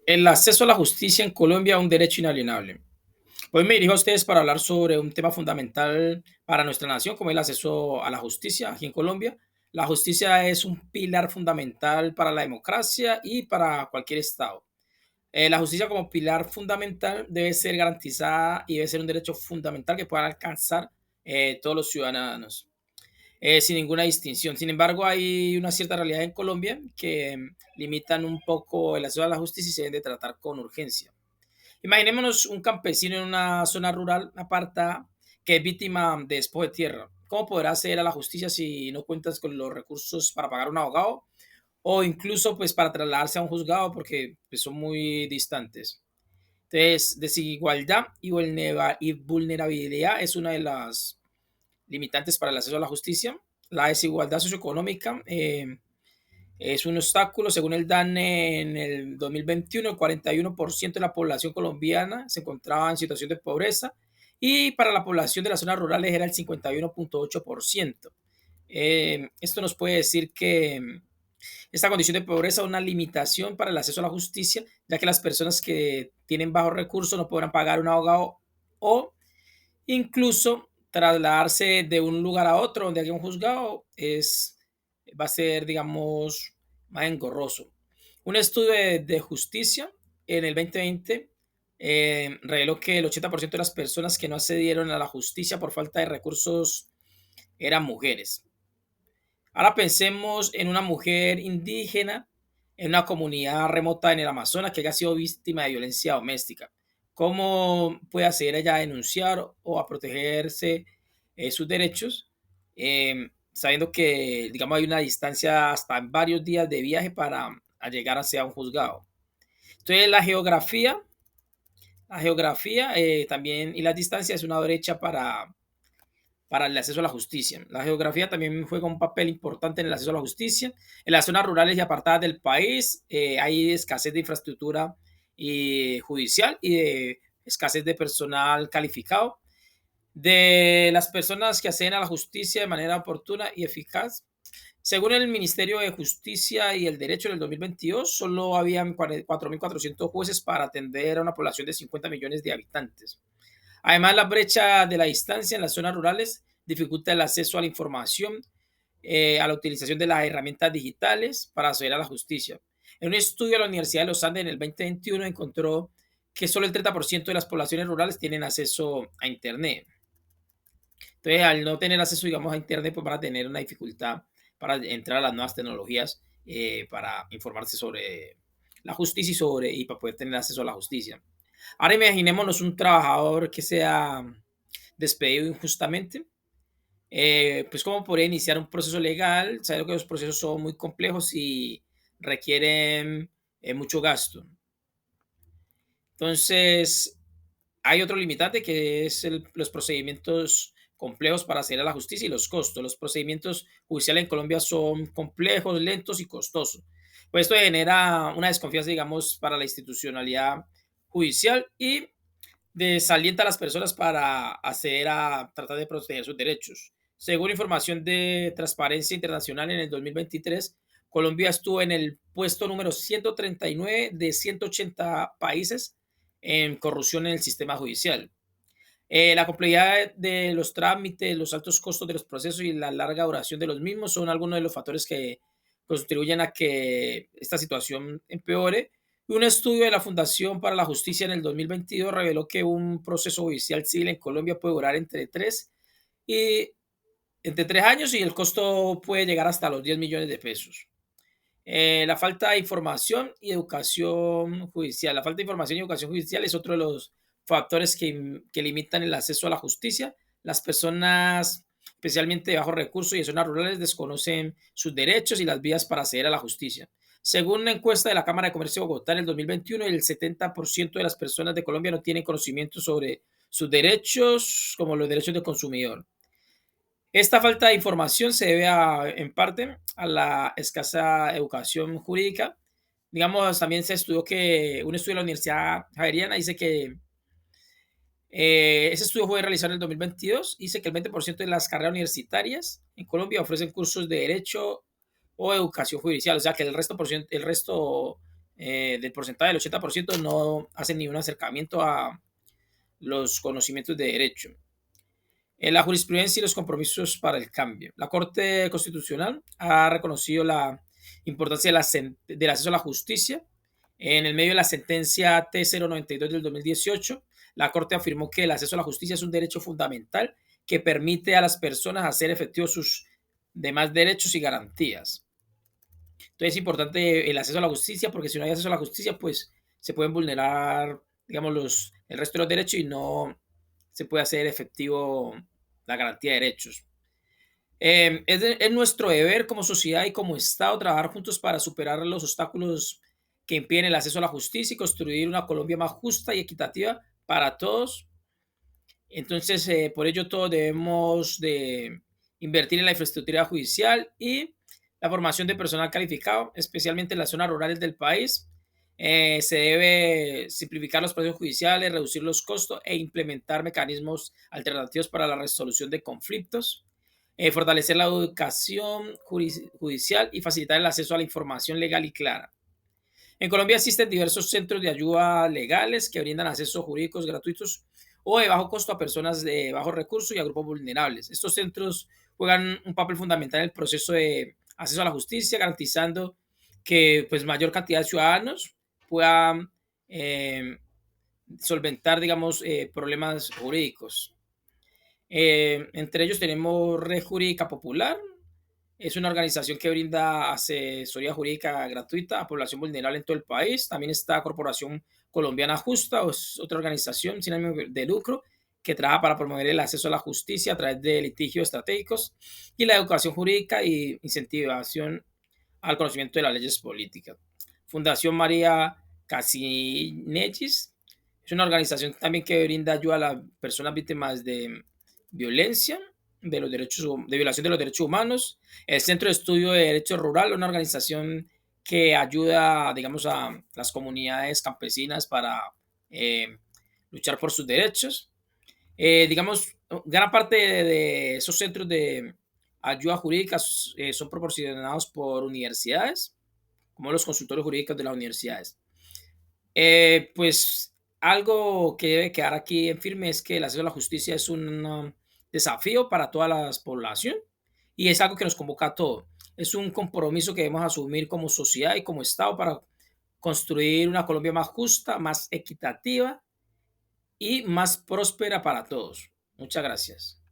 El acceso a la justicia en Colombia es un derecho inalienable. Hoy me dirijo a ustedes para hablar sobre un tema fundamental para nuestra nación, como es el acceso a la justicia aquí en Colombia. La justicia es un pilar fundamental para la democracia y para cualquier Estado. La justicia como pilar fundamental debe ser garantizada y debe ser un derecho fundamental que puedan alcanzar todos los ciudadanos, sin ninguna distinción. Sin embargo, hay una cierta realidad en Colombia que limitan un poco el acceso a la justicia y se deben de tratar con urgencia. Imaginémonos un campesino en una zona rural aparta que es víctima de despojo de tierra. ¿Cómo podrá acceder a la justicia si no cuentas con los recursos para pagar un abogado o incluso pues para trasladarse a un juzgado porque pues, son muy distantes? Entonces, desigualdad y vulnerabilidad es una de las limitantes para el acceso a la justicia. La desigualdad socioeconómica es un obstáculo. Según el DANE, en el 2021, el 41% de la población colombiana se encontraba en situación de pobreza y para la población de las zonas rurales era el 51.8%. Esto nos puede decir que esta condición de pobreza es una limitación para el acceso a la justicia, ya que las personas que tienen bajos recursos no podrán pagar un abogado o incluso trasladarse de un lugar a otro donde haya un juzgado va a ser, digamos, más engorroso. Un estudio de justicia en el 2020 reveló que el 80% de las personas que no accedieron a la justicia por falta de recursos eran mujeres. Ahora pensemos en una mujer indígena en una comunidad remota en el Amazonas que haya sido víctima de violencia doméstica. ¿Cómo puede acceder ella a denunciar o a protegerse sus derechos? Sabiendo que, digamos, hay una distancia hasta varios días de viaje para llegar hacia un juzgado. Entonces, la geografía también y la distancia es una brecha para el acceso a la justicia. La geografía también juega un papel importante en el acceso a la justicia. En las zonas rurales y apartadas del país hay escasez de infraestructura judicial y de escasez de personal calificado. De las personas que acceden a la justicia de manera oportuna y eficaz, según el Ministerio de Justicia y el Derecho en el 2022, solo habían 4.400 jueces para atender a una población de 50 millones de habitantes. Además, la brecha de la distancia en las zonas rurales dificulta el acceso a la información, a la utilización de las herramientas digitales para acceder a la justicia. En un estudio de la Universidad de los Andes en el 2021 encontró que solo el 30% de las poblaciones rurales tienen acceso a Internet. Entonces, al no tener acceso, digamos, a Internet, pues van a tener una dificultad para entrar a las nuevas tecnologías para informarse sobre la justicia y para poder tener acceso a la justicia. Ahora imaginémonos un trabajador que sea despedido injustamente. Pues cómo podría iniciar un proceso legal, sabiendo que los procesos son muy complejos y requieren mucho gasto. Entonces, hay otro limitante que es los procedimientos complejos para acceder a la justicia y los costos. Los procedimientos judiciales en Colombia son complejos, lentos y costosos. Pues esto genera una desconfianza, digamos, para la institucionalidad judicial y desalienta a las personas para acceder a tratar de proteger sus derechos. Según información de Transparencia Internacional en el 2023, Colombia estuvo en el puesto número 139 de 180 países en corrupción en el sistema judicial. La complejidad de los trámites, los altos costos de los procesos y la larga duración de los mismos son algunos de los factores que contribuyen a que esta situación empeore. Un estudio de la Fundación para la Justicia en el 2022 reveló que un proceso judicial civil en Colombia puede durar y, entre 3 años y el costo puede llegar hasta los 10 millones de pesos. La falta de información y educación judicial. La falta de información y educación judicial es otro de los factores que limitan el acceso a la justicia. Las personas, especialmente de bajos recursos y de zonas rurales, desconocen sus derechos y las vías para acceder a la justicia. Según una encuesta de la Cámara de Comercio de Bogotá en el 2021, el 70% de las personas de Colombia no tienen conocimiento sobre sus derechos, como los derechos del consumidor. Esta falta de información se debe en parte a la escasa educación jurídica. Digamos, también se estudió que un estudio de la Universidad Javeriana dice que ese estudio fue realizado en el 2022. Dice que el 20% de las carreras universitarias en Colombia ofrecen cursos de derecho o educación judicial, o sea que el resto del porcentaje del 80% no hacen ni un acercamiento a los conocimientos de derecho. La jurisprudencia y los compromisos para el cambio. La Corte Constitucional ha reconocido la importancia del acceso a la justicia. En el medio de la sentencia T092 del 2018, la Corte afirmó que el acceso a la justicia es un derecho fundamental que permite a las personas hacer efectivos sus demás derechos y garantías. Entonces es importante el acceso a la justicia porque si no hay acceso a la justicia, pues se pueden vulnerar, digamos, el resto de los derechos y no se puede hacer efectivo la garantía de derechos. Es nuestro deber como sociedad y como Estado trabajar juntos para superar los obstáculos que impiden el acceso a la justicia y construir una Colombia más justa y equitativa para todos. Entonces, por ello todos debemos de invertir en la infraestructura judicial y la formación de personal calificado, especialmente en las zonas rurales del país. Se debe simplificar los procesos judiciales, reducir los costos e implementar mecanismos alternativos para la resolución de conflictos. Fortalecer la educación judicial y facilitar el acceso a la información legal y clara. En Colombia existen diversos centros de ayuda legales que brindan accesos jurídicos gratuitos o de bajo costo a personas de bajos recursos y a grupos vulnerables. Estos centros juegan un papel fundamental en el proceso de acceso a la justicia, garantizando que pues, mayor cantidad de ciudadanos puedan solventar, digamos, problemas jurídicos. Entre ellos tenemos Red Jurídica Popular, es una organización que brinda asesoría jurídica gratuita a población vulnerable en todo el país. También está Corporación Colombiana Justa, es otra organización sin ánimo de lucro que trabaja para promover el acceso a la justicia a través de litigios estratégicos y la educación jurídica y incentivación al conocimiento de las leyes políticas. Fundación María Casinellis es una organización también que brinda ayuda a las personas víctimas de violencia, de violación de los derechos humanos. El Centro de Estudio de Derecho Rural, una organización que ayuda, digamos, a las comunidades campesinas para eh, luchar por sus derechos. Digamos, gran parte de esos centros de ayuda jurídica son proporcionados por universidades, como los consultorios jurídicos de las universidades. Pues algo que debe quedar aquí en firme es que el acceso a la justicia es un desafío para toda la población y es algo que nos convoca a todos. Es un compromiso que debemos asumir como sociedad y como Estado para construir una Colombia más justa, más equitativa y más próspera para todos. Muchas gracias.